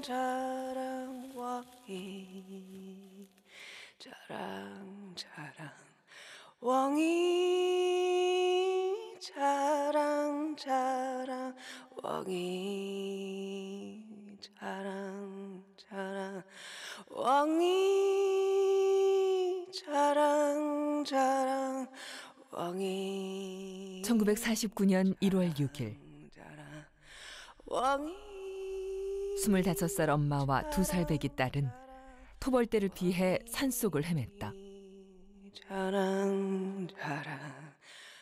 자랑 왕이 자랑 자랑 왕이 자랑 자랑 왕이 자랑 자랑 왕이 자랑 자랑 왕이 1949년 1월 6일 25살 엄마와 2살 배기 딸은 토벌대를 피해 산속을 헤맸다. 자랑 자랑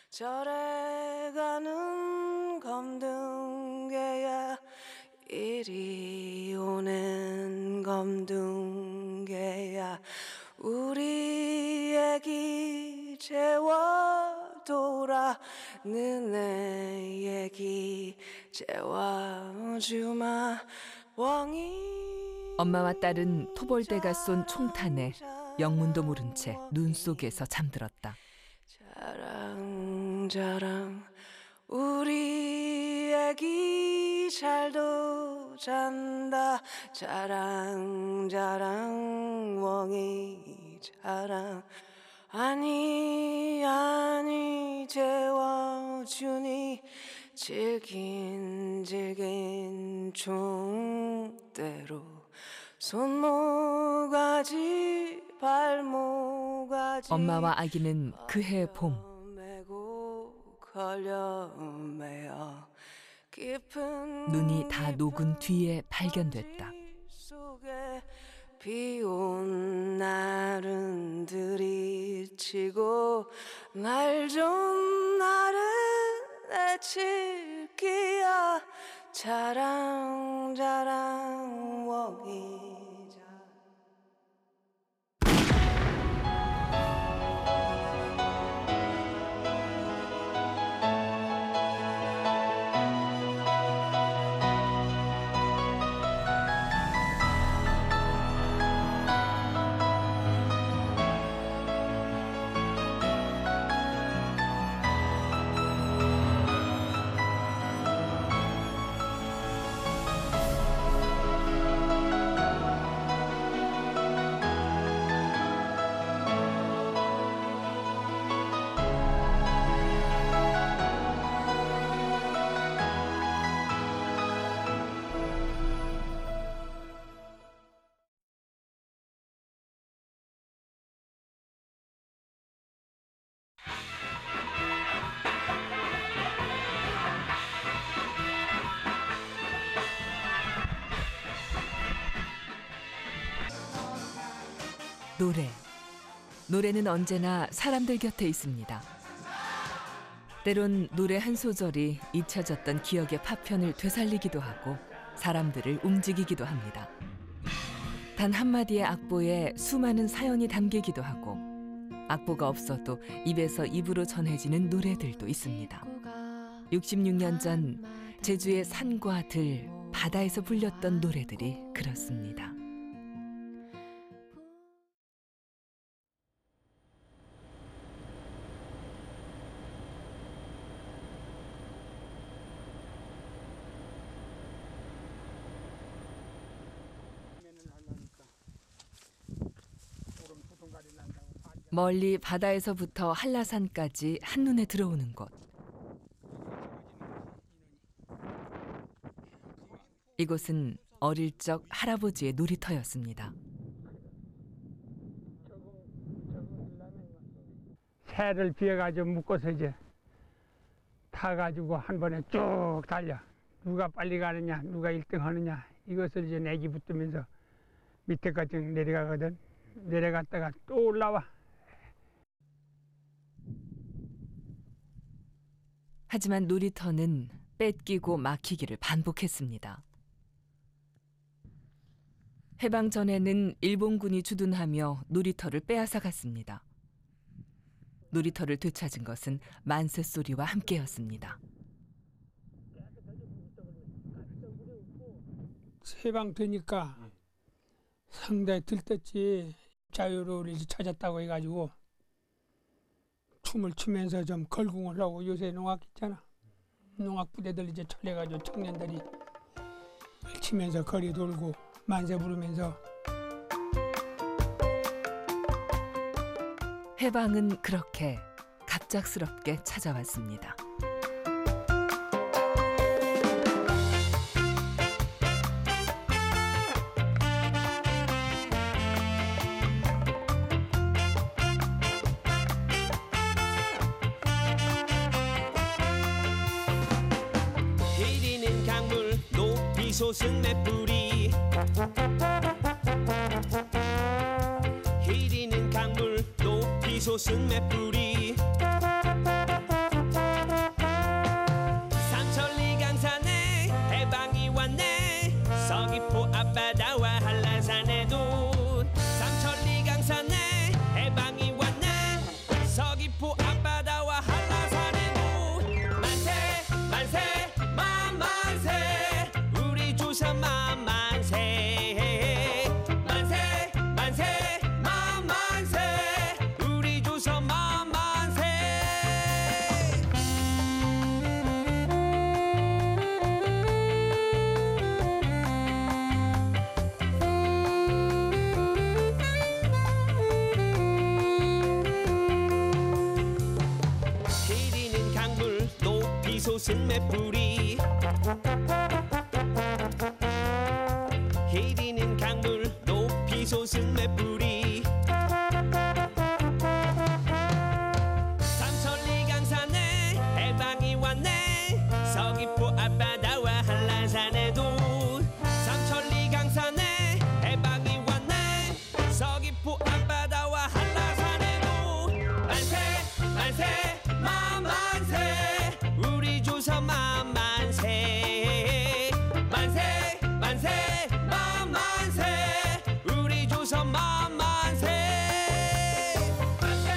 절에 가는 검둥개야 이리 오는 검둥개야 우리 애기 재워둬라 너네 애기 재워주마 왕이 엄마와 딸은 토벌대가 쏜 총탄에 영문도 모른 채 눈 속에서 잠들었다. 자랑 자랑 우리 애기 잘도 잔다 자랑 자랑 왕이 자랑 아니 아니 재워주니 질긴 총대로 손모가지 발모가지 엄마와 아기는 그해 봄 눈이 다 녹은 뒤에 발견됐다. 비온 날은 들이치고 날 좋은 날은 내칠기야 자랑 자랑 왕이 노래는 언제나 사람들 곁에 있습니다. 때론 노래 한 소절이 잊혀졌던 기억의 파편을 되살리기도 하고 사람들을 움직이기도 합니다. 단 한마디의 악보에 수많은 사연이 담기기도 하고 악보가 없어도 입에서 입으로 전해지는 노래들도 있습니다. 66년 전 제주의 산과 들, 바다에서 불렸던 노래들이 그렇습니다. 멀리 바다에서부터 한라산까지 한눈에 들어오는 곳. 이곳은 어릴 적 할아버지의 놀이터였습니다. 새를 비워가지고 묶어서 이제 타가지고 한 번에 쭉 달려. 누가 빨리 가느냐, 누가 1등 하느냐 이것을 이제 내기 붙으면서 밑에까지 내려가거든. 내려갔다가 또 올라와. 하지만 놀이터는 뺏기고 막히기를 반복했습니다. 해방 전에는 일본군이 주둔하며 놀이터를 빼앗아갔습니다. 놀이터를 되찾은 것은 만세 소리와 함께였습니다. 해방 되니까 상당히 들떴지. 자유를 찾았다고 해가지고 춤을 추면서 좀 걸궁을 하고, 요새 농악 있잖아. 농악 부대들 이제 철래가지고 청년들이 치면서 거리 돌고 만세 부르면서. 해방은 그렇게 갑작스럽게 찾아왔습니다. 흐리는 강물 높이 솟은 맷불이 흐리는 강물 높이 솟은 맷불이 삼천리 강산에 해방이 왔네 서귀포 앞바다와 한라산에도 삼천리 강산에 해방이 왔네 서귀포 앞바다와 한라산에도 만세 만세 만만세 우리 조선 만만세 만세 만세 만만세 우리 조선 만만세 흐리는 강물 높이 솟은 맷불이 흐리는 강물 높이 솟은 맷불이 삼천리 강산에 해방이 왔네 서귀포 앞바다와 한라산에도 삼천리 강산에 해방이 왔네 서귀포 앞바다와 한라산에도 만세 만세 만만세 우리 조선 만만세 만세 만세 만만세 우리 조선 만만세 만세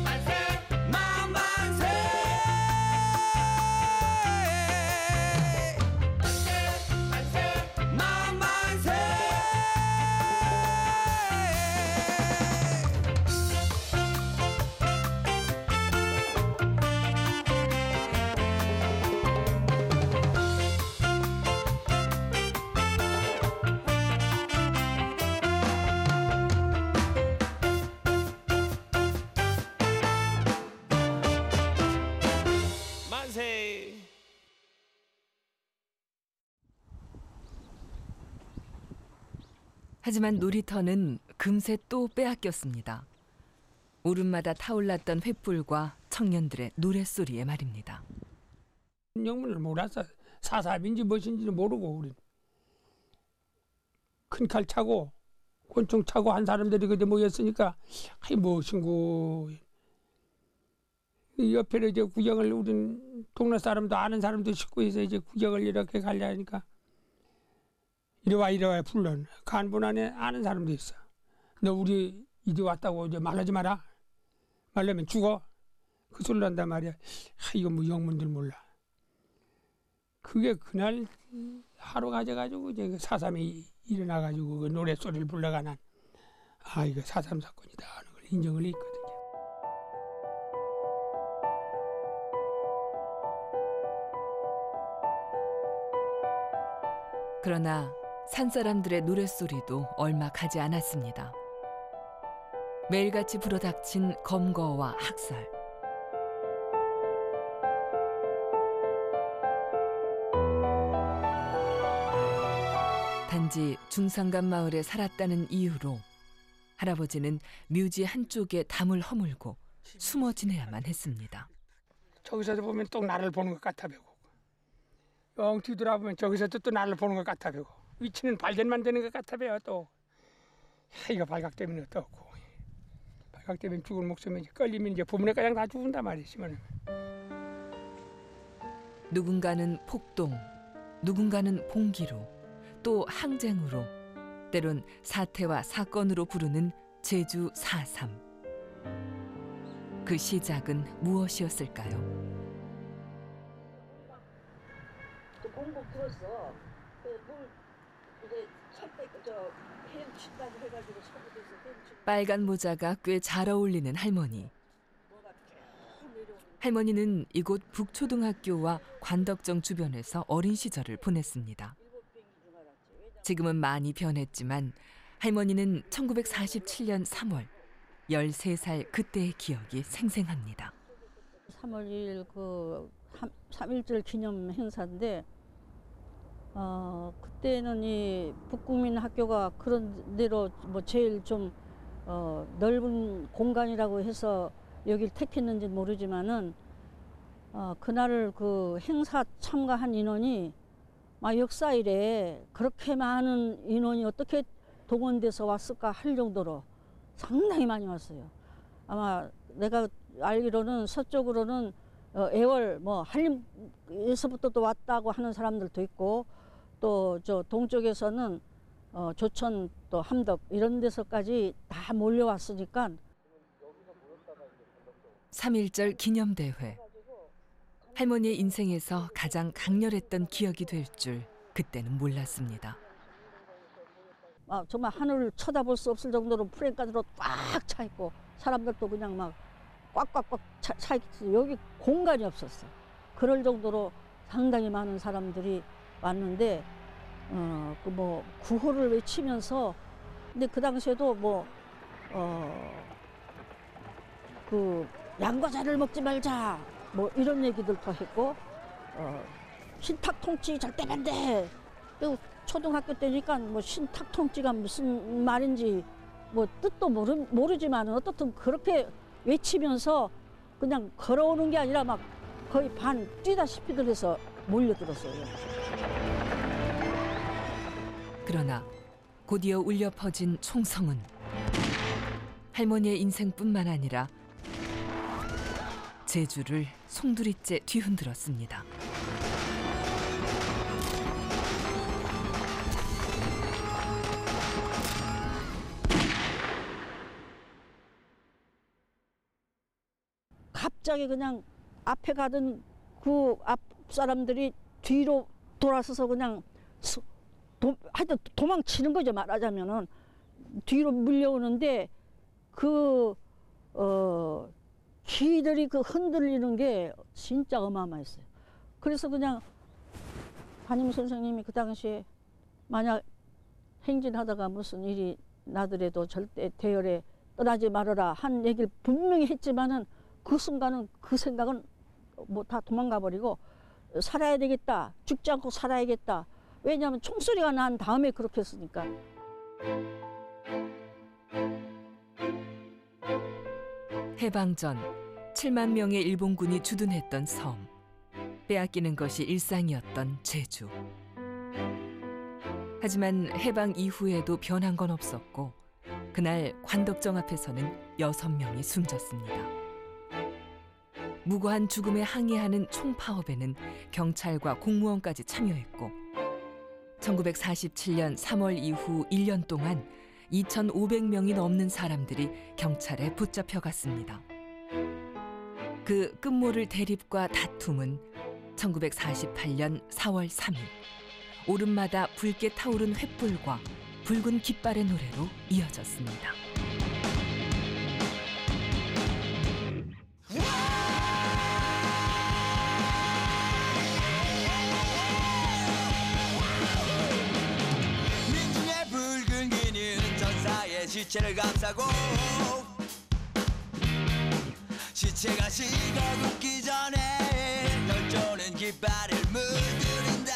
만세 만만세 만세 만세 만만세 만세 하지만 놀이터는 금세 또 빼앗겼습니다. 오름마다 타올랐던 횃불과 청년들의 노랫소리에 말입니다. 영문을 몰랐어. 사삽인지 무엇인지도 모르고 우리 큰 칼 차고 권총 차고 한 사람들이 그때 모였으니까 아이 무엇인고. 이 옆에 이제 구경을 우린 동네 사람도 아는 사람도 식구해서 이제 구경을 이렇게 가려 하니까 이리 와 불러. 간분 안에 아는 사람도 있어. 너 우리 이제 왔다고 이제 말하지 마라. 말하면 죽어. 그 소리를 한단 말이야. 이거 뭐 영문들 몰라. 그게 그날 하루 가져가지고 이제 그 사삼이 일어나가지고 그 노랫소리를 불러가는 이거 사삼 사건이다 하는 걸 인정을 했거든요. 그러나 산사람들의 노랫소리도 얼마 가지 않았습니다. 매일같이 불어닥친 검거와 학살. 단지 중산간 마을에 살았다는 이유로 할아버지는 묘지 한쪽에 담을 허물고 숨어 지내야만 했습니다. 저기서 보면 또 나를 보는 것 같아 배고 영 뒤돌아보면 저기서 또 나를 보는 것 같아 배고 위치는 발견만 되는 것 같아 배요 또. 이거 발각되면 어떡고 발각되면 죽을 목숨이 끌리면 이제 부모네 가장 다 죽는단 말이지만 누군가는 폭동, 누군가는 봉기로, 또 항쟁으로, 때론 사태와 사건으로 부르는 제주 4.3. 그 시작은 무엇이었을까요? 그 공복 들었어. 뭘 이제 선배 햄 친다고 해가지고 서부에서 햄 친. 빨간 모자가 꽤 잘 어울리는 할머니. 할머니는 이곳 북초등학교와 관덕정 주변에서 어린 시절을 보냈습니다. 지금은 많이 변했지만 할머니는 1947년 3월 13살 그때의 기억이 생생합니다. 3월 2일 그 3.1절 기념 행사인데 그때는 이 북국민 학교가 그런 대로 뭐 제일 좀 넓은 공간이라고 해서 여길 택했는지 모르지만은 그날 그 행사 참가한 인원이 막 역사 이래 그렇게 많은 인원이 어떻게 동원돼서 왔을까 할 정도로 상당히 많이 왔어요. 아마 내가 알기로는 서쪽으로는 애월 뭐 한림에서부터 또 왔다고 하는 사람들도 있고 또 저 동쪽에서는 조천 또 함덕 이런 데서까지 다 몰려왔으니까 3.1절 기념대회. 할머니의 인생에서 가장 강렬했던 기억이 될 줄 그때는 몰랐습니다. 정말 하늘을 쳐다볼 수 없을 정도로 프랜카드로 꽉 차 있고 사람들도 그냥 막 꽉꽉꽉 차 있어. 여기 공간이 없었어. 그럴 정도로 상당히 많은 사람들이 왔는데 그 뭐 구호를 외치면서 근데 그 당시에도 뭐 그 양과자를 먹지 말자 뭐 이런 얘기들도 했고 신탁 통치 절대 안 돼. 그리고 초등학교 때니까 뭐 신탁 통치가 무슨 말인지 뭐 뜻도 모르지만 어떻든 그렇게 외치면서 그냥 걸어오는 게 아니라 막 거의 반 뛰다시피들 해서 몰려들었어요. 그러나 곧이어 울려 퍼진 총성은 할머니의 인생뿐만 아니라 제주를 송두리째 뒤흔들었습니다. 갑자기 그냥 앞에 가던 그 앞 사람들이 뒤로 돌아서서 그냥 하여튼 도망치는 거죠. 말하자면은 뒤로 밀려오는데 그 기들이 그 흔들리는 게 진짜 어마어마했어요. 그래서 그냥 담임 선생님이 그 당시에 만약 행진하다가 무슨 일이 나더라도 절대 대열에 떠나지 말아라 한 얘기를 분명히 했지만은 그 순간은 그 생각은 뭐 다 도망가 버리고 살아야 되겠다. 죽지 않고 살아야겠다. 왜냐하면 총소리가 난 다음에 그렇게 했으니까. 해방 전 7만 명의 일본군이 주둔했던 섬. 빼앗기는 것이 일상이었던 제주. 하지만 해방 이후에도 변한 건 없었고 그날 관덕정 앞에서는 6명이 숨졌습니다. 무고한 죽음에 항의하는 총파업에는 경찰과 공무원까지 참여했고 1947년 3월 이후 1년 동안 2,500명이 넘는 사람들이 경찰에 붙잡혀갔습니다. 그 끝모를 대립과 다툼은 1948년 4월 3일 오름마다 붉게 타오른 횃불과 붉은 깃발의 노래로 이어졌습니다. 민중의 붉은 기는 전사의 시체를 감싸고 시체가 식어붙기 전에 널조는 깃발을 물들인다.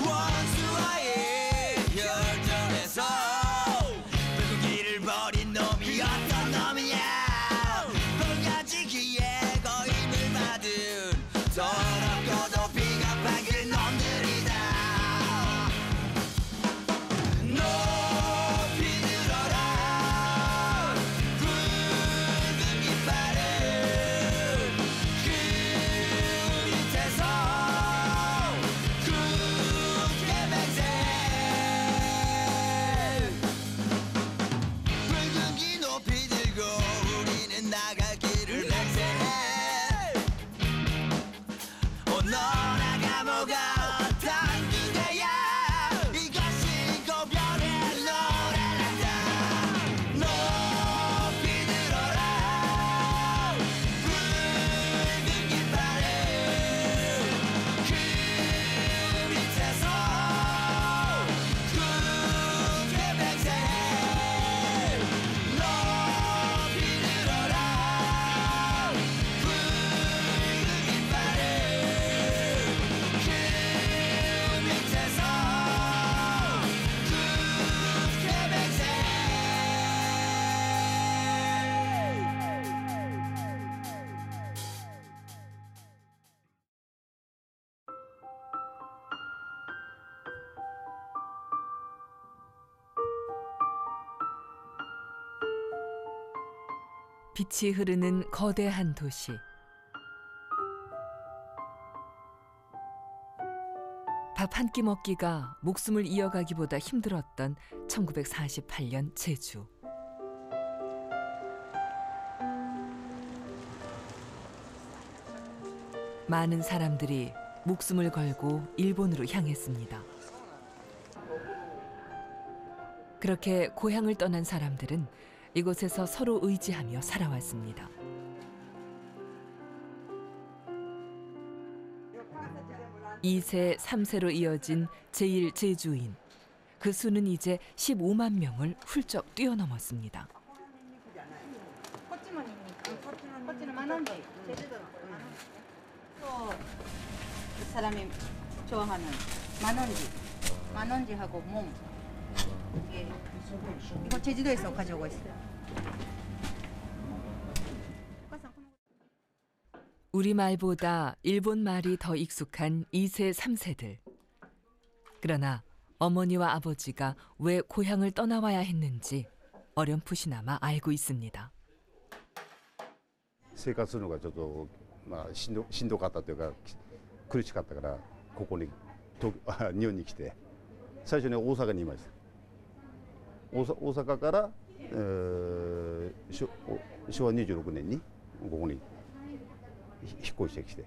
원수와의 혈전에서 붉은 길을 버린 놈이 어떤 놈이냐. 뽕가지기에 거임을 받은 더럽고도 비겁한 놈들이다. 높이 들어라 붉은 깃발을 빛이 흐르는 거대한 도시. 밥 한 끼 먹기가 목숨을 이어가기보다 힘들었던 1948년 제주. 많은 사람들이 목숨을 걸고 일본으로 향했습니다. 그렇게 고향을 떠난 사람들은 이곳에서 서로 의지하며 살아왔습니다. (2세) (3세로) 이어진 제1제주인. 그 수는 이제 15만 명을 훌쩍 뛰어넘었습니다. 꽃지는 만원지. 제주도는 만원지. 그 사람이 좋아하는 만원지하고 몸. 예. 이거 제주도에서 가져오고 있어요. 우리말보다 일본말이 더 익숙한 2세, 3세들. 그러나 어머니와 아버지가 왜 고향을 떠나와야 했는지 어렴풋이나마 알고 있습니다. 生活するのがちょっとしんどかったというか苦しかったからここに日本に来て最初に大阪にいました。大阪から昭和26年にここに引っ越してきて、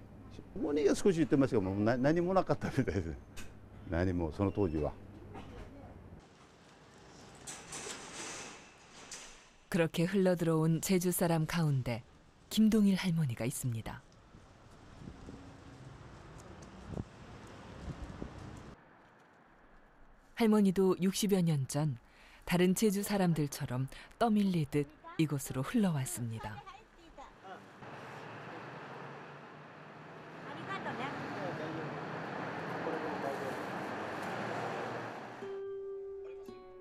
お兄が少し言ってますけども何もなかったみたいです。何もその当時は。 그렇게 흘러들어온 제주 사람 가운데 김동일 할머니가 있습니다. 할머니도 60여 년 전 다른 제주 사람들처럼 떠밀리듯 이곳으로 흘러왔습니다.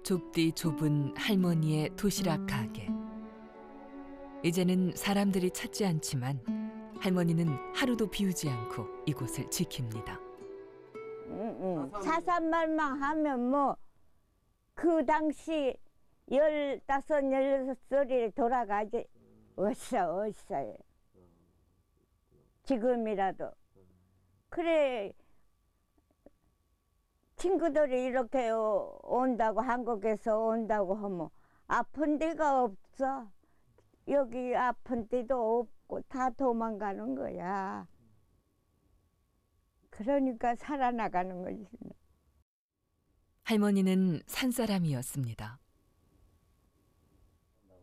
좁디 좁은 할머니의 도시락 가게. 이제는 사람들이 찾지 않지만 할머니는 하루도 비우지 않고 이곳을 지킵니다. 사산말만 하면 뭐 그 당시 15, 16살에 돌아가지 없어요. 지금이라도. 그래 친구들이 이렇게 온다고 한국에서 온다고 하면 아픈 데가 없어. 여기 아픈 데도 없고 다 도망가는 거야. 그러니까 살아나가는 거지. 할머니는 산사람이었습니다.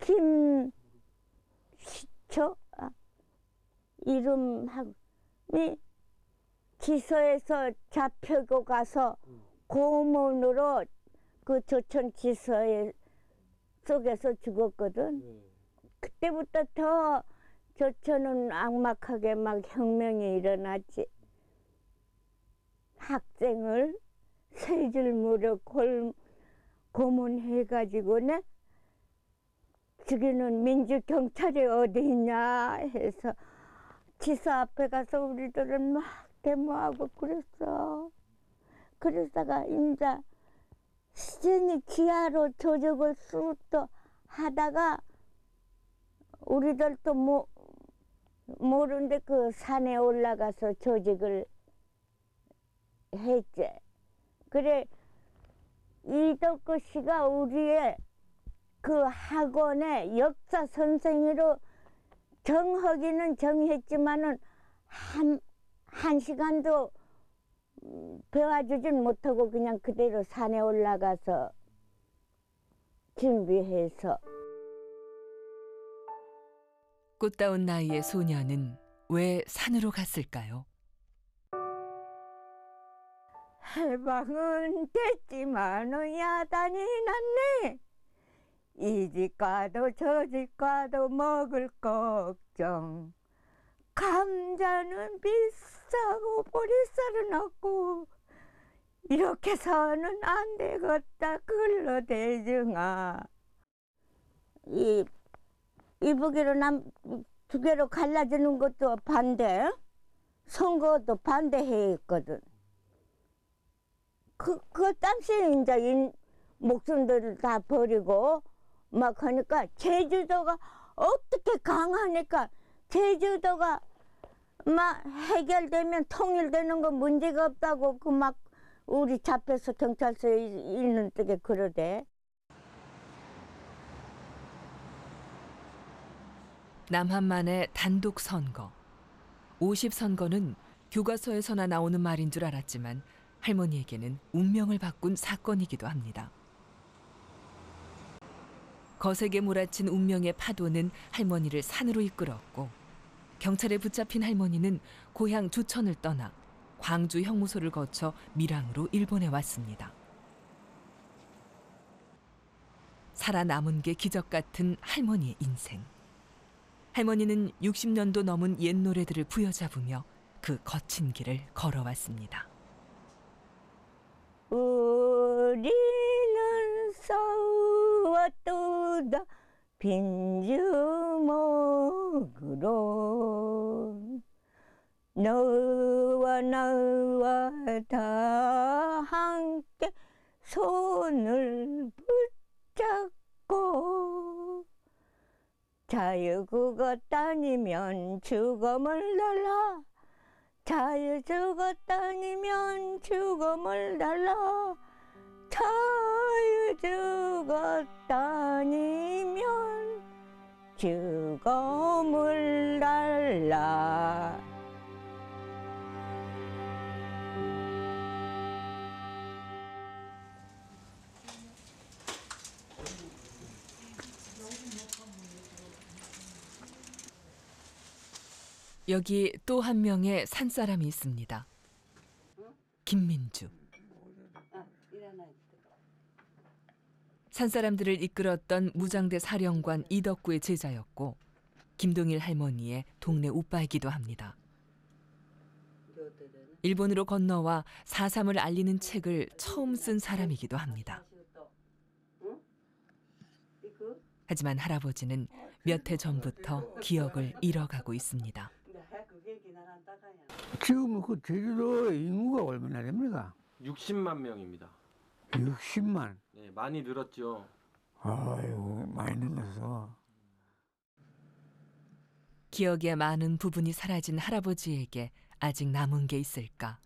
김시초 이름이 지서에서 잡히고 가서 고문으로 그 조천 지서에 속에서 죽었거든. 그때부터 더 조천은 악막하게 막 혁명이 일어났지. 학생을 세 줄 무려 고문해가지고네 죽이는 민주경찰이 어디 있냐 해서 지서 앞에 가서 우리들은 막 데모하고 그랬어. 그러다가 이제 시전이 지하로 조직을 쑥 하다가 우리들도 모르는데 그 산에 올라가서 조직을 했지. 그래 이덕구 씨가 우리의 그 학원의 역사 선생으로 정하기는 정했지만은 한 시간도 배워주진 못하고 그냥 그대로 산에 올라가서 준비해서. 꽃다운 나이의 소녀는 왜 산으로 갔을까요? 해방은 됐지만 야단이 났네. 이 집 가도 저 집 가도 먹을 걱정. 감자는 비싸고 보리쌀은 없고 이렇게서는 안 되겠다. 근로대중아. 이북이로 두 개로 갈라지는 것도 반대. 선거도 반대했거든. 그 당시 이제 목숨들을 다 버리고 막 하니까 제주도가 어떻게 강하니까 제주도가 막 해결되면 통일되는 건 문제가 없다고 그 막 우리 잡혀서 경찰서에 있는 때에 그러대. 남한만의 단독 선거. 50선거는 교과서에서나 나오는 말인 줄 알았지만 할머니에게는 운명을 바꾼 사건이기도 합니다. 거세게 몰아친 운명의 파도는 할머니를 산으로 이끌었고 경찰에 붙잡힌 할머니는 고향 조천을 떠나 광주 형무소를 거쳐 밀양으로 일본에 왔습니다. 살아남은 게 기적 같은 할머니의 인생. 할머니는 60년도 넘은 옛 노래들을 부여잡으며 그 거친 길을 걸어왔습니다. 우리는 싸웠도다 빈주먹으로 너와 나와 다 함께 손을 붙잡고 자유 죽었다니면 죽음을 달라 자유 죽었다니면 죽음을 달라 자유 죽었다니면 죽음을 달라. 여기 또 한 명의 산사람이 있습니다. 김민주. 산사람들을 이끌었던 무장대 사령관 이덕구의 제자였고 김동일 할머니의 동네 오빠이기도 합니다. 일본으로 건너와 4.3을 알리는 책을 처음 쓴 사람이기도 합니다. 하지만 할아버지는 몇 해 전부터 기억을 잃어가고 있습니다. 지금 그 제주도 인구가 얼마나 됩니까? 60만 명입니다. 60만? 네, 많이 늘었죠. 아유, 많이 늘었어. 기억의 많은 부분이 사라진 할아버지에게 아직 남은 게 있을까?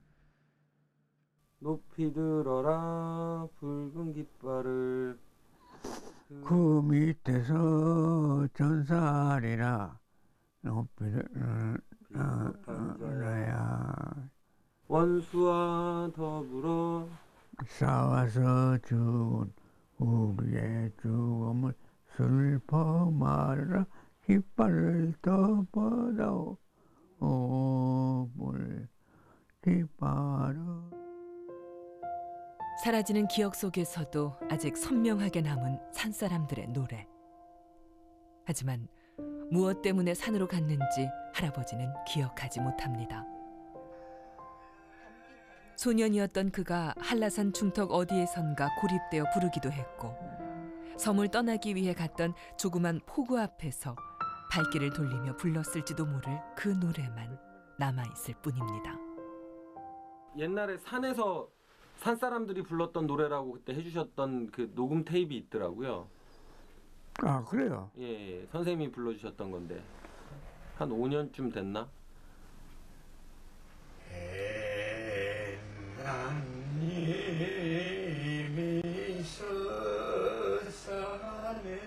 높이 들어라 붉은 깃발을 그 밑에서 전사하리라 높이 들어라 원수와 더불어 싸워서 죽은 우리의 죽음을 슬퍼 말하라 깃발을 덮어다오 오물 깃발을. 사라지는 기억 속에서도 아직 선명하게 남은 산사람들의 노래. 하지만 무엇 때문에 산으로 갔는지 할아버지는 기억하지 못합니다. 소년이었던 그가 한라산 중턱 어디에선가 고립되어 부르기도 했고 섬을 떠나기 위해 갔던 조그만 포구 앞에서 발길을 돌리며 불렀을지도 모를 그 노래만 남아있을 뿐입니다. 옛날에 산에서 산 사람들이 불렀던 노래라고 그때 해주셨던 그 녹음 테이프 있더라고요. 아, 그래요? 예, 선생님이 불러주셨던 건데 한 5년쯤 됐나? 하나님이 서산에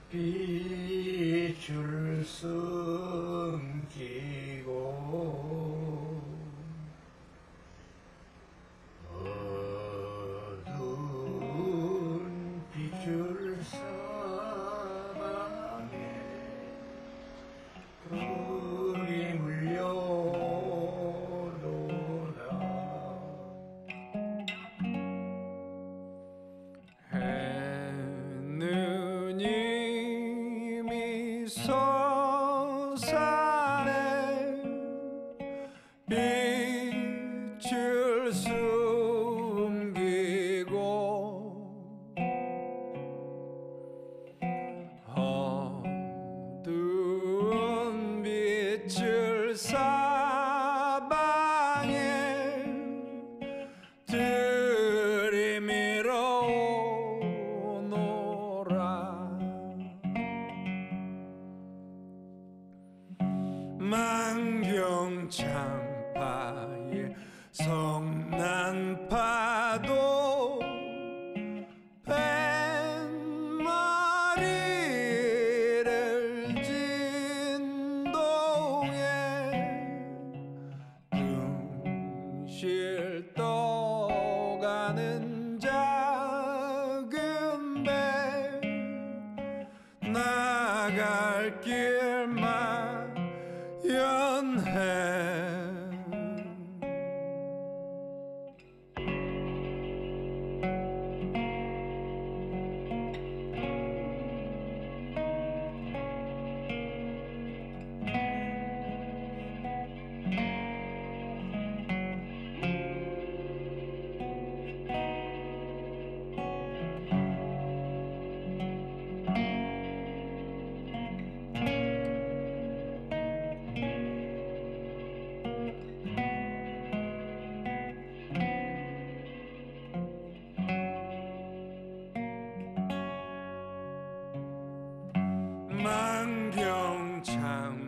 빛을 숨기고 어두운 빛을 사방에 파도 뱃머리를 진동에 둥실 떠가는 작은 배 나갈 길만 연해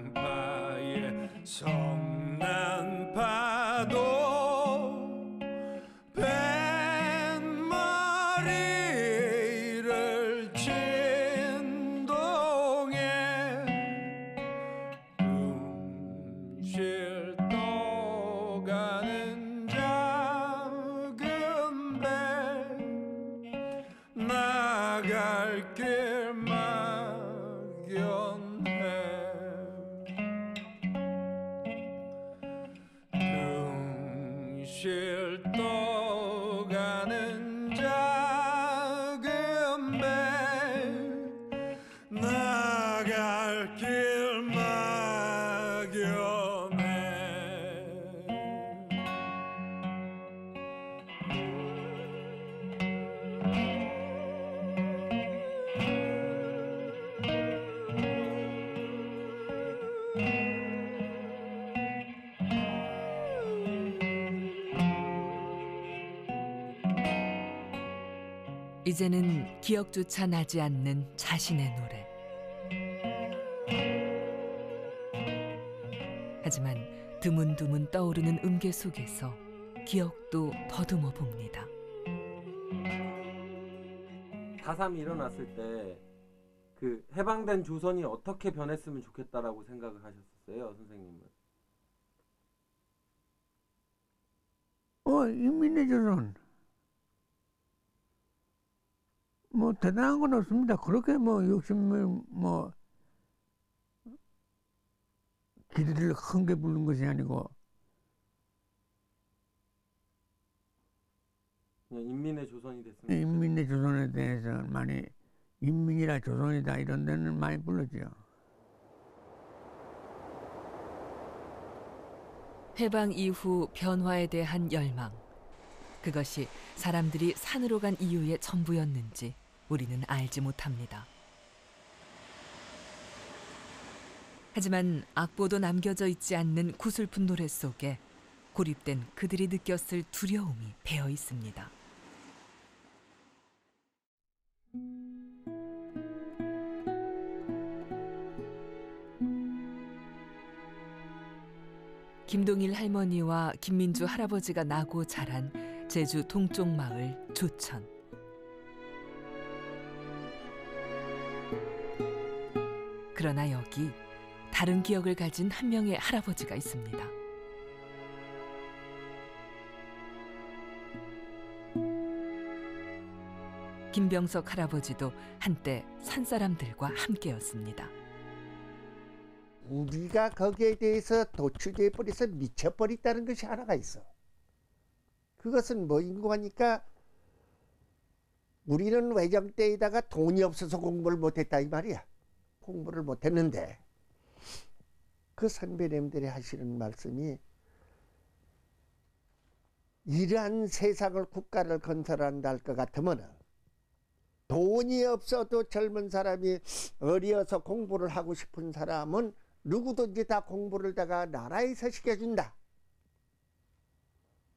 만경창파의 성난 파도 뱃머리를 진동에 둥실 떠가는 작은 배 나갈 길만 둥실 떠가는 작은 배 나갈 길 막연해 이제는 기억조차 나지 않는 자신의 노래. 하지만 드문드문 떠오르는 음계 속에서 기억도 더듬어 봅니다. 4.3이 일어났을 때 그 해방된 조선이 어떻게 변했으면 좋겠다라고 생각을 하셨었어요, 선생님은? 인민의 조선. 뭐 대단한 건 없습니다. 그렇게 뭐 욕심을 뭐 기대를 큰 게 부른 것이 아니고 그냥 인민의 조선이 됐습니다. 인민의 조선에 대해서 많이 인민이라 조선이다 이런 데는 많이 불렀죠. 해방 이후 변화에 대한 열망. 그것이 사람들이 산으로 간 이유의 전부였는지 우리는 알지 못합니다. 하지만 악보도 남겨져 있지 않는 구슬픈 노래 속에 고립된 그들이 느꼈을 두려움이 배어 있습니다. 김동일 할머니와 김민주 할아버지가 나고 자란 제주 동쪽 마을 조천. 그러나 여기 다른 기억을 가진 한 명의 할아버지가 있습니다. 김병석 할아버지도 한때 산사람들과 함께였습니다. 우리가 거기에 대해서 도취돼 버려서 미쳐버렸다는 것이 하나가 있어. 그것은 뭐인고 하니까 우리는 외정 때에다가 돈이 없어서 공부를 못했다 이 말이야. 공부를 못했는데 그 선배님들이 하시는 말씀이 이러한 세상을 국가를 건설한다 할 것 같으면 돈이 없어도 젊은 사람이 어려서 공부를 하고 싶은 사람은 누구든지 다 공부를 다가 나라에서 시켜준다.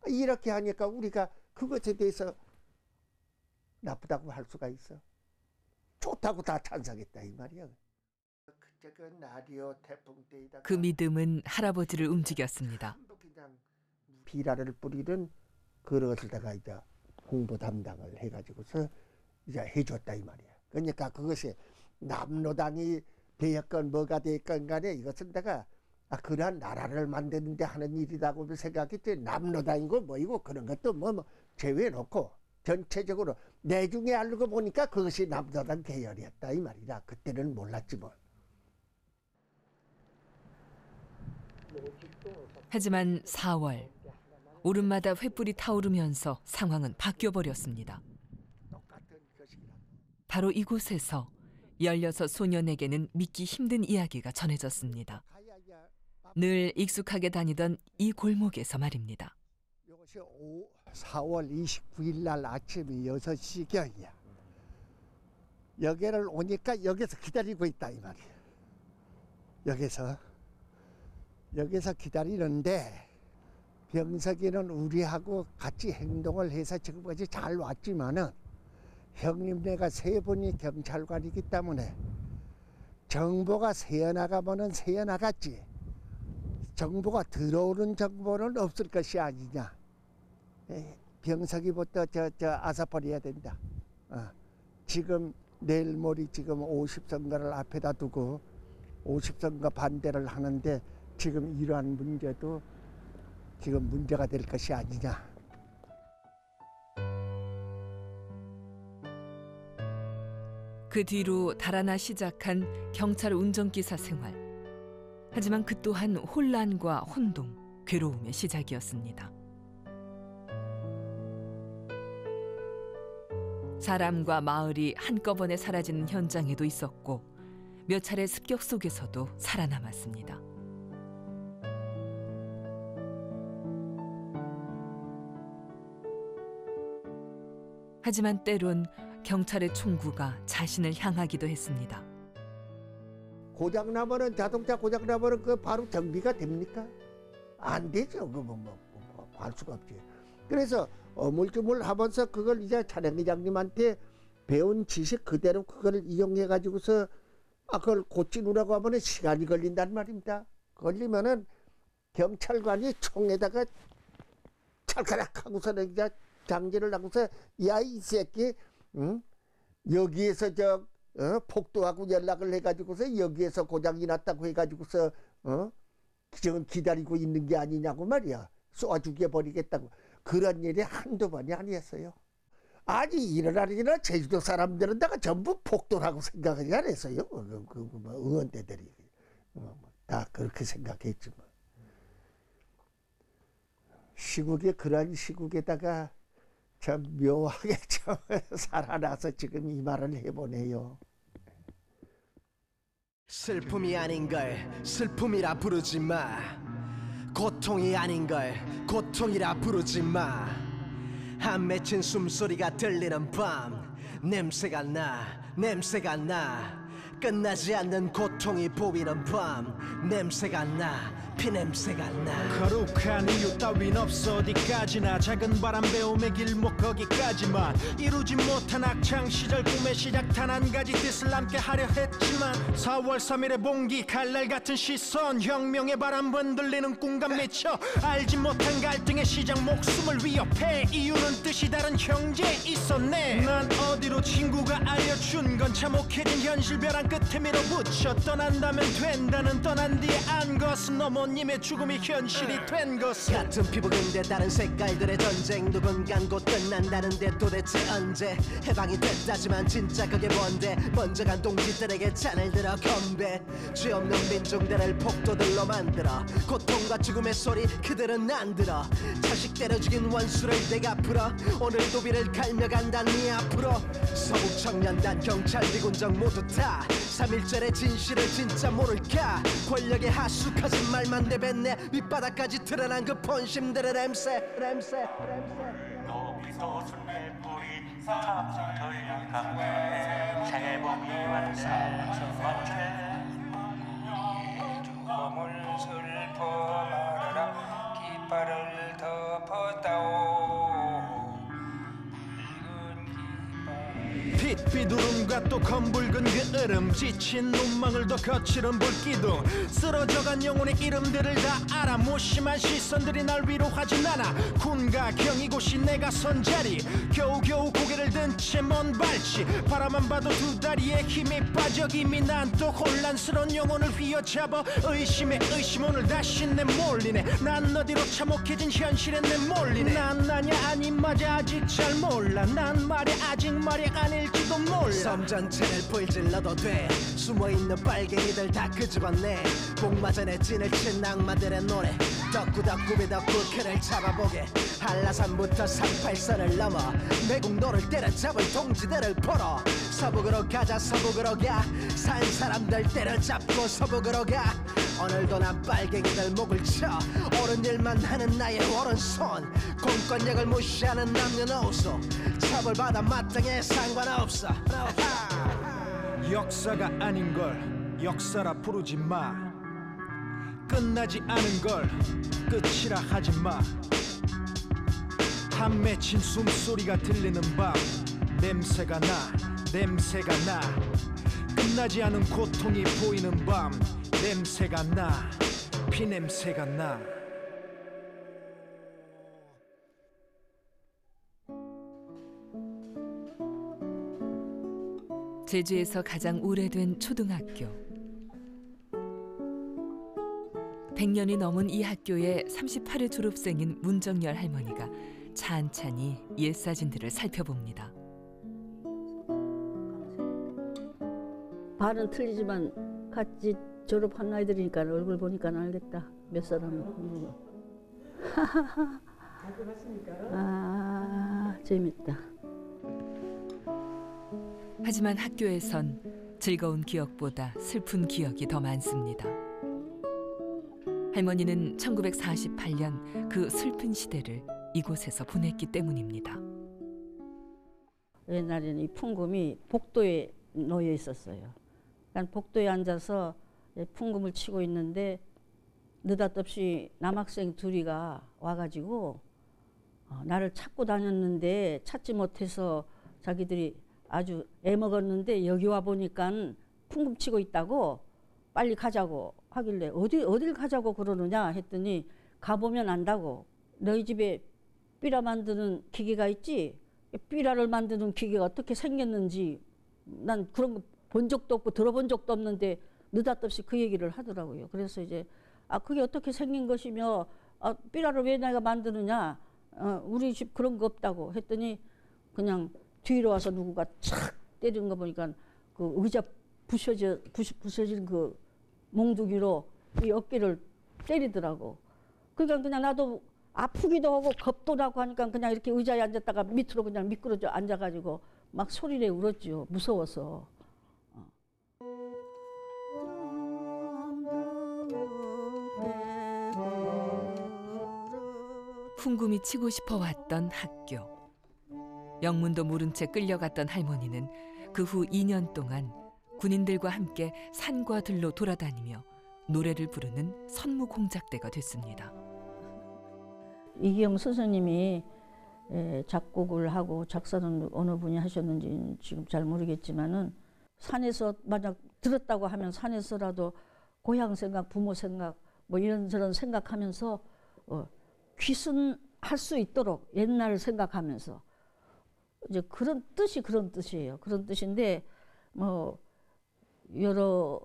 이렇게 하니까 우리가 그것에 대해서 나쁘다고 할 수가 있어. 좋다고 다 찬성했다 이 말이야. 그 믿음은 할아버지를 움직였습니다. 비라를 뿌리는 그릇을 다가 이제 홍보 담당을 해가지고서 이제 해줬다 이 말이야. 그러니까 그것이 남로당이 되었건 뭐가 되었건 간에 이것은 내가 그러한 나라를 만드는데 하는 일이라고 생각했지, 남로당이고 뭐이고 그런 것도 뭐 제외해놓고 전체적으로 내중에 알고 보니까 그것이 남로당 계열이었다 이 말이라. 그때는 몰랐지 뭐. 하지만 4월 오름마다 횃불이 타오르면서 상황은 바뀌어버렸습니다. 바로 이곳에서 16 소년에게는 믿기 힘든 이야기가 전해졌습니다. 늘 익숙하게 다니던 이 골목에서 말입니다. 이것이 4월 29일 날 아침 6시경이야. 여기를 오니까 여기서 기다리고 있다 이 말이야. 여기서 기다리는데 병석이는 우리하고 같이 행동을 해서 지금까지 잘 왔지만은 형님네가 3분이 경찰관이기 때문에 정보가 새어나가면은 새어나갔지, 정보가 들어오는 정보는 없을 것이 아니냐. 병석이부터 저 아사버려야 된다. 지금 내일 모레 지금 50선거를 앞에다 두고 50선거 반대를 하는데 지금 이러한 문제도 지금 문제가 될 것이 아니냐. 그 뒤로 달아나 시작한 경찰 운전기사 생활. 하지만 그 또한 혼란과 혼동, 괴로움의 시작이었습니다. 사람과 마을이 한꺼번에 사라지는 현장에도 있었고 몇 차례 습격 속에서도 살아남았습니다. 하지만 때론 경찰의 총구가 자신을 향하기도 했습니다. 고장나면은, 자동차 고장나면은 그 바로 정비가 됩니까? 안 되죠. 그거 할 수가 없지. 그래서 어물쭈물 하면서 그걸 이제 차량회장님한테 배운 지식 그대로 그걸 이용해 가지고서 그걸 고치느라고 하면은 시간이 걸린단 말입니다. 걸리면은 경찰관이 총에다가 찰카락 하고서는 이제 장지를 하고서 야 이 새끼, 응? 여기에서 폭도하고 연락을 해가지고서 여기에서 고장이 났다고 해가지고서 지금 기다리고 있는 게 아니냐고 말이야. 쏘아죽여 버리겠다고. 그런 일이 한두 번이 아니었어요. 아니 일어나리나 제주도 사람들은 다가 전부 폭도라고 생각을 안 했어요. 의원대들이 다 그렇게 생각했지만 시국에 그런 시국에다가 참 묘하게 참 살아나서 지금 이 말을 해보네요. 슬픔이 아닌 걸 슬픔이라 부르지 마. 고통이 아닌 걸 고통이라 부르지 마. 안 맺힌 숨소리가 들리는 밤, 냄새가 나. 끝나지 않는 고통이 보이는 밤, 냄새가 나. 피냄새가 나. 거룩한 이유 따윈 없어. 어디까지나 작은 바람 배움의 길목 거기까지만. 이루지 못한 학창시절 꿈의 시작 단 한 가지 뜻을 남게 하려 했지만 4월 3일의 봉기 칼날 같은 시선, 혁명의 바람 흔들리는 꿈감 미쳐 알지 못한 갈등의 시작 목숨을 위협해. 이유는 뜻이 다른 형제에 있었네. 난 어디로 친구가 알려준 건 참혹해진 현실 벼랑 끝에 밀어붙여 떠난다면 된다는 떠난 뒤에 안 것은 어머님의 죽음이 현실이 된 것은. 같은 피부 근데 다른 색깔들의 전쟁. 누군간 곧 끝난다는데 도대체 언제 해방이 됐다지만 진짜 그게 뭔데. 먼저 간 동지들에게 잔을 들어 건배. 죄 없는 민중들을 폭도들로 만들어 고통과 죽음의 소리 그들은 안 들어. 자식 때려 죽인 원수를 내가 풀어. 오늘도 비를 갈며 간다 네 앞으로. 서북 청년단 경찰 미군정 모두 다 3.1절의 진실을 진짜 모를까. 권력의 하숙하진 말만 내뱉네. 밑바닥까지 드러난 그 본심들의 냄새. 높이도 순의 뿌리 삼성털 강매 새봄이 왔네 언제 죽음을 슬퍼 말아라. 깃발을 덮었다오. 빛 비두름과 또 검붉은 그 얼음, 지친 눈망울 더 거칠은 불기둥, 쓰러져간 영혼의 이름들을 다 알아. 무심한 시선들이 날 위로하진 않아. 군가 경이곳이 내가 선 자리, 겨우겨우 고개를 든 채 먼 발치, 바라만 봐도 두 다리에 힘이 빠져. 이미 난 또 혼란스러운 영혼을 휘어잡아. 의심에 의심 오늘 다시 내 몰리네. 난 어디로 참혹해진 현실에 내 몰리네. 난 나냐 아니 맞아 아직 잘 몰라. 난 말야 아직 말야 아닐지도 몰라. 섬 전체를 불질러도 돼. 숨어있는 빨갱이들 다 끄집어내. 복마전에 진을 친 낭만들의 노래. 덕구덕구비 덕구크를 잡아보게. 한라산부터 38선을 넘어 매국노를 때려잡을 동지들을 보러 서북으로 가자. 서북으로 가. 산 사람들 때려잡고 서북으로 가. 오늘도 난 빨갱이들 목을 쳐. 옳은 일만 하는 나의 오른손. 공권력을 무시하는 남녀노소 처벌받아 마땅해 상관없어. 역사가 아닌 걸 역사라 부르지 마. 끝나지 않은 걸 끝이라 하지 마. 한 맺힌 숨소리가 들리는 밤, 냄새가 나 냄새가 나. 끝나지 않은 고통이 보이는 밤, 냄새가 나 피냄새가 나. 제주에서 가장 오래된 초등학교. 100년이 넘은 이 학교의 38회 졸업생인 문정열 할머니가 찬찬히 옛 사진들을 살펴봅니다. 발은 틀리지만 같이 졸업한 아이들이니까 얼굴 보니까 알겠다. 몇 사람은. 아, 재밌다. 하지만 학교에선 즐거운 기억보다 슬픈 기억이 더 많습니다. 할머니는 1948년 그 슬픈 시대를 이곳에서 보냈기 때문입니다. 옛날에는 이 풍금이 복도에 놓여 있었어요. 그러니까 복도에 앉아서 풍금을 치고 있는데 느닷없이 남학생 둘이가 와가지고 나를 찾고 다녔는데 찾지 못해서 자기들이 아주 애먹었는데 여기 와 보니까 풍금 치고 있다고 빨리 가자고 하길래 어딜 가자고 그러느냐 했더니 가보면 안다고. 너희 집에 삐라 만드는 기계가 있지? 삐라를 만드는 기계가 어떻게 생겼는지 난 그런 거 본 적도 없고 들어본 적도 없는데 느닷없이 그 얘기를 하더라고요. 그래서 이제 그게 어떻게 생긴 것이며 삐라를 왜 내가 만드느냐, 우리 집 그런 거 없다고 했더니 그냥 뒤로 와서 누구가 착 때리는 거 보니까 그 의자 부서진 그 몽둥이로 이 어깨를 때리더라고. 그러니까 그냥 나도 아프기도 하고 겁도 나고 하니까 그냥 이렇게 의자에 앉았다가 밑으로 그냥 미끄러져 앉아가지고 막 소리내 울었죠. 무서워서. 풍금이 치고 싶어 왔던 학교. 영문도 모른 채 끌려갔던 할머니는 그 후 2년 동안 군인들과 함께 산과 들로 돌아다니며 노래를 부르는 선무공작대가 됐습니다. 이기영 선생님이 작곡을 하고 작사는 어느 분이 하셨는지 지금 잘 모르겠지만은 산에서 만약 들었다고 하면 산에서라도 고향 생각, 부모 생각 뭐 이런저런 생각하면서 귀순할 수 있도록 옛날 생각하면서 이제 그런 뜻이에요. 그런 뜻인데 뭐 여러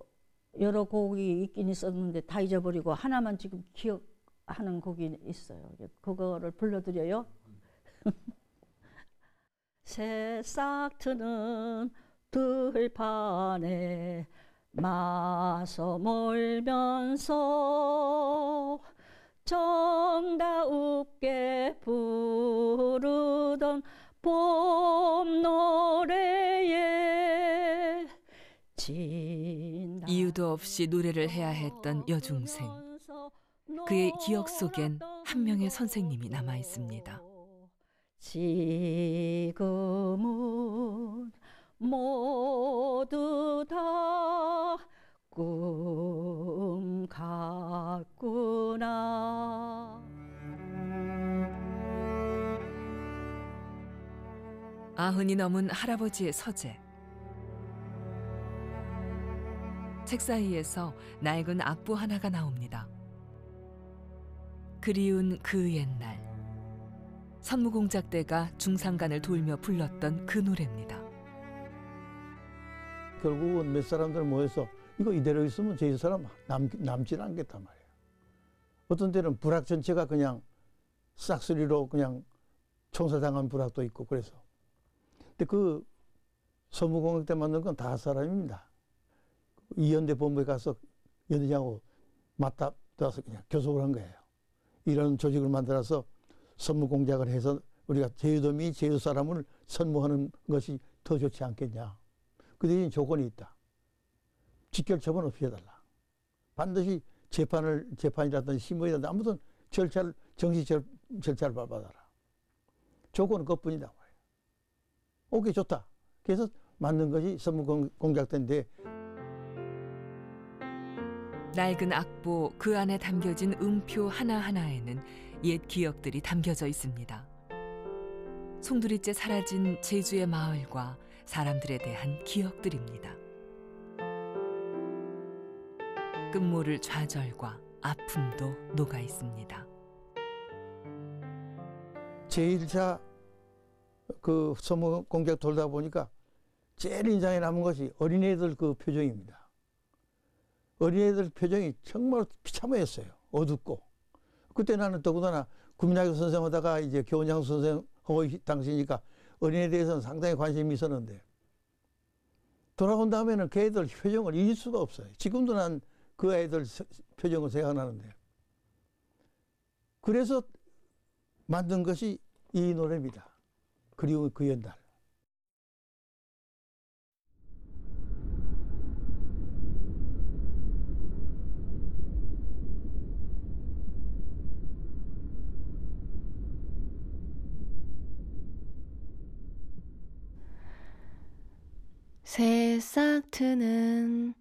곡이 있긴 있었는데 다 잊어버리고 하나만 지금 기억하는 곡이 있어요. 그거를 불러드려요. 새싹 트는 들판에 마서 몰면서 정다웁게 부르던 봄 노래에 이유도 없이 노래를 해야 했던 여중생. 그의 기억 속엔 한 명의 선생님이 남아 있습니다. 지금은 모두 다 꿈 같구나. 90이 넘은 할아버지의 서재. 책 사이에서 낡은 악보 하나가 나옵니다. 그리운 그 옛날. 선무공작대가 중산간을 돌며 불렀던 그 노래입니다. 결국은 몇 사람들 모여서 이거 이대로 있으면 저희 사람 남질 않겠단 말이에요. 어떤 때는 부락 전체가 그냥 싹쓸이로 그냥 총사당한 부락도 있고 그래서. 근데 그 선무공작대 만든 건 다 사람입니다. 이연대 본부에 가서 연대장하고 맞닿아서 그냥 교섭을 한 거예요. 이런 조직을 만들어서 선무공작을 해서 우리가 제주도민이 제주 사람을 선무하는 것이 더 좋지 않겠냐. 그 대신 조건이 있다. 직결처분 없이 해달라. 반드시 재판이라든지 신문이라든지 아무튼 정식 절차를 밟아달라. 조건은 그것뿐이다 말이에요. 오케이, 좋다. 그래서 만든 것이 선무공작대인데 낡은 악보 그 안에 담겨진 음표 하나하나에는 옛 기억들이 담겨져 있습니다. 송두리째 사라진 제주의 마을과 사람들에 대한 기억들입니다. 끝모를 좌절과 아픔도 녹아 있습니다. 제1차 그 선무공작 돌다 보니까 제일 인상에 남은 것이 어린애들 그 표정입니다. 어린애들 표정이 정말 비참했어요. 어둡고. 그때 나는 더군다나 국민학교 선생하다가 이제 교원장 선생하고 당시니까 어린애에 대해서는 상당히 관심이 있었는데 돌아온 다음에는 그 애들 표정을 잊을 수가 없어요. 지금도 난 그 애들 표정을 생각나는데 그래서 만든 것이 이 노래입니다. 그리운 그 옛날. 새싹 트는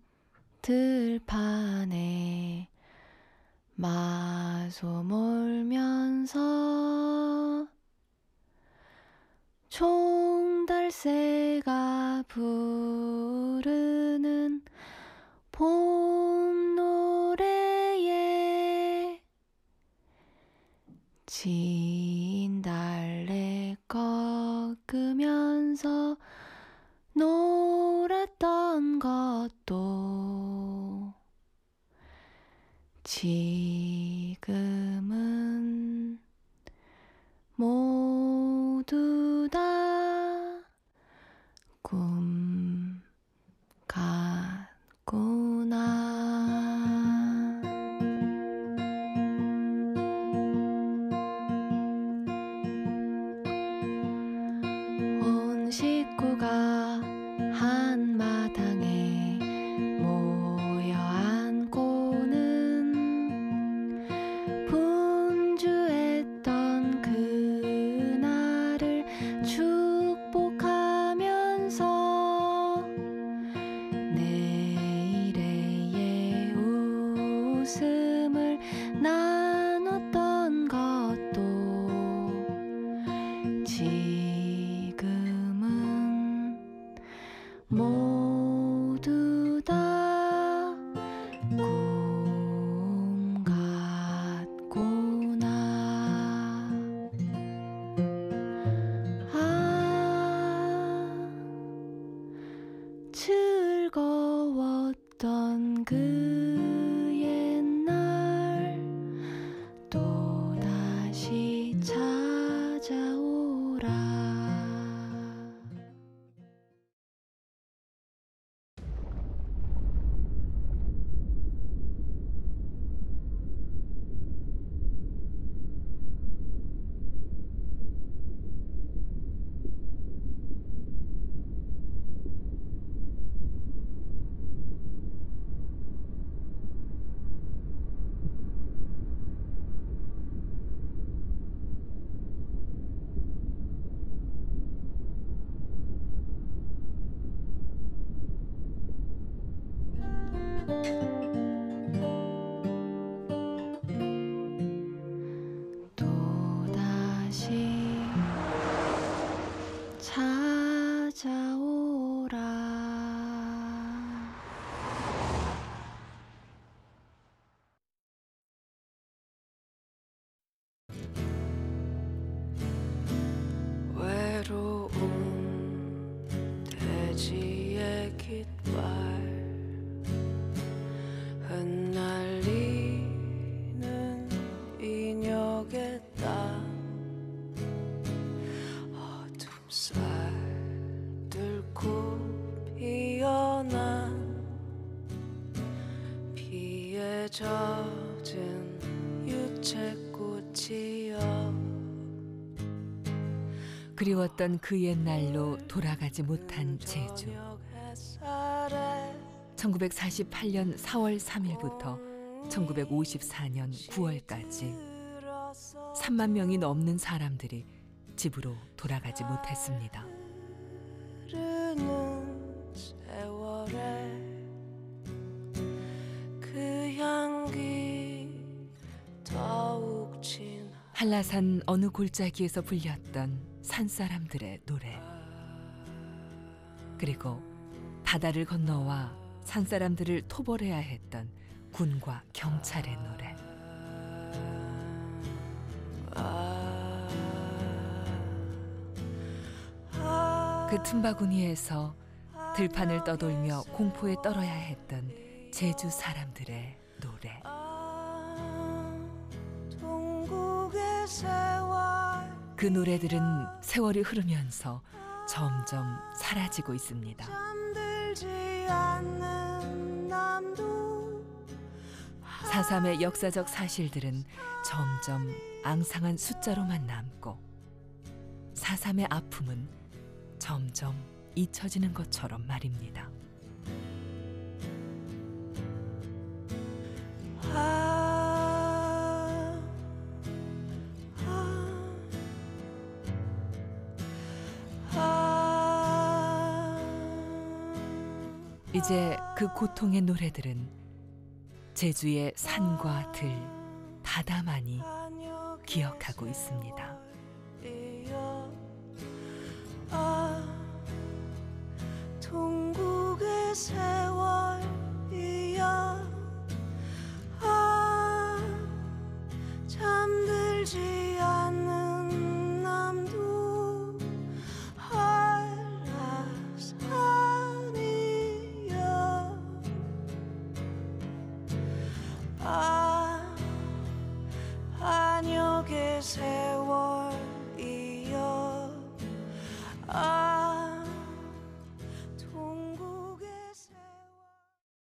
들판에 마소 몰면서 총달새가 부르는 봄 노래에 진달래 꺾으면서 놀았던 것도 지금은 모두 다 꿈 같구나. 온 식구가 한마당에 모여 앉고는 분주했던 그날을 축복하면서 내일의 웃음을 나눴던 것도 지금은 모두 다 꿈 같구나. 아, 즐거웠던 그 옛날 또다시 찾아오라. 또다시 찾아오라. 깃발 흩날리는 인역의 땅 어둠 살 뚫고 피어난 비에 젖은 유채꽃이여. 그리웠던 그 옛날로 돌아가지 못한 제주. 1948년 4월 3일부터 1954년 9월까지 3만 명이 넘는 사람들이 집으로 돌아가지 못했습니다. 한라산 어느 골짜기에서 불렸던 산사람들의 노래, 그리고 바다를 건너와 산사람들을 토벌해야 했던 군과 경찰의 노래. 그 틈바구니에서 들판을 떠돌며 공포에 떨어야 했던 제주 사람들의 노래. 그 노래들은 세월이 흐르면서 점점 사라지고 있습니다. 4.3의 역사적 사실들은 점점 앙상한 숫자로만 남고 4.3의 아픔은 점점 잊혀지는 것처럼 말입니다. 이제 그 고통의 노래들은 제주의 산과 들, 바다만이 기억하고 있습니다. 동국의 세월이여 잠들지 않는 남도 한라산이여 반역의 세월